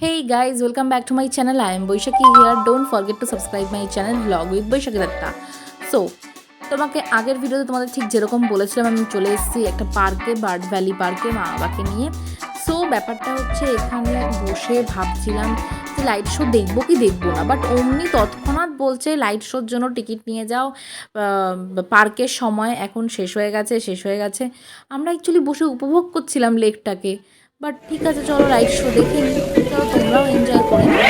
Hey guys, welcome back to my channel. I am Boishaki here. Don't forget to subscribe my channel Vlog with Boishaki Datta. So, তোমাকে আগের ভিডিওতে তোমাদের ঠিক যেরকম বলেছিলাম আমি চলে এসেছি একটা পার্কে, বার্ড ভ্যালি পার্কে মা বাবাকে নিয়ে। সো ব্যাপারটা হচ্ছে এখানে বসে ভাবছিলাম যে লাইট শো দেখবো কি দেখবো না, বাট অমনি তৎক্ষণাৎ বলছে লাইট শোর জন্য টিকিট নিয়ে যাও, পার্কের সময় এখন শেষ হয়ে গেছে। আমরা অ্যাকচুয়ালি বসে উপভোগ করছিলাম লেকটাকে, বাট ঠিক আছে চলো লাইট শো দেখে নিই, চলো তোমরাও এনজয় করে নাও।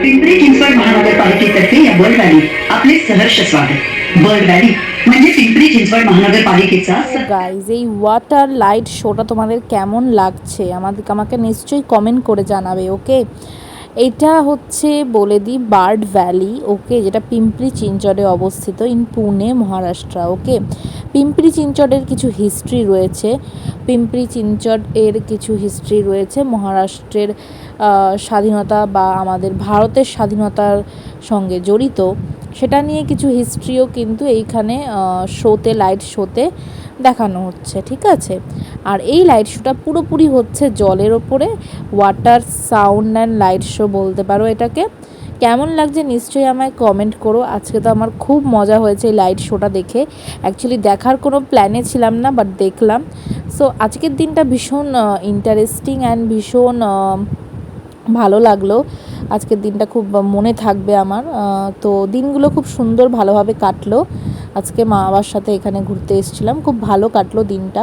पिंपरी-चिंचवड महानगरपालिकेतर्फे या बर्ड व्हॅली आपले सहर्ष स्वागत। बर्ड व्हॅली म्हणजे पिंपरी-चिंचवड महानगरपालिकेचा গাইজ এই ওয়াটার লাইট শোটা তোমাদের কেমন লাগছে আমাকে নিশ্চয়ই কমেন্ট করে জানাবে। ওকে, এটা হচ্ছে বলে দিই বার্ড ভ্যালি, ওকে, যেটা পিম্পরি-চিঞ্চড়ে অবস্থিত ইন পুনে মহারাষ্ট্র। ওকে, পিম্পরি-চিঞ্চড়ের কিছু হিস্ট্রি রয়েছে, মহারাষ্ট্রের স্বাধীনতা বা আমাদের ভারতের স্বাধীনতার সঙ্গে জড়িত, সেটা নিয়ে কিছু হিস্ট্রিও কিন্তু এইখানে লাইট শোতে দেখানো হচ্ছে, ঠিক আছে। আর এই লাইট শোটা পুরোপুরি হচ্ছে জলের ওপরে, water sound and light show বলতে পারো এটাকে। কেমন লাগছে নিশ্চয়ই আমায় কমেন্ট করো। আজকে তো আমার খুব মজা হয়েছে এই লাইট শোটা দেখে। অ্যাকচুয়ালি দেখার কোনো প্ল্যানে ছিলাম না, বাট দেখলাম। সো আজকের দিনটা ভীষণ ইন্টারেস্টিং অ্যান্ড ভীষণ ভালো লাগলো। আজকের দিনটা খুব মনে থাকবে আমার। তো দিনগুলো খুব সুন্দর ভালোভাবে কাটলো। আজকে মা বাবার সাথে এখানে ঘুরতে এসেছিলাম, খুব ভালো কাটলো দিনটা।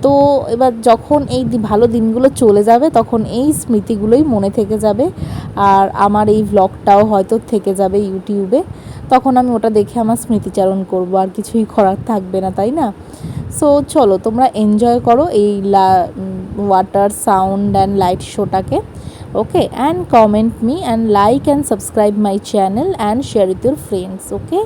তো এবার যখন এই ভালো দিনগুলো চলে যাবে তখন এই স্মৃতিগুলোই মনে থেকে যাবে, আর আমার এই ব্লগটাও হয়তো থেকে যাবে ইউটিউবে। তখন আমি ওটা দেখে আমার স্মৃতিচারণ করব, আর কিছুই করার থাকবে না, তাই না? সো চলো তোমরা এনজয় করো এই ওয়াটার সাউন্ড অ্যান্ড লাইট শোটাকে। Okay, and comment me and like and subscribe my channel and share with your friends. Okay.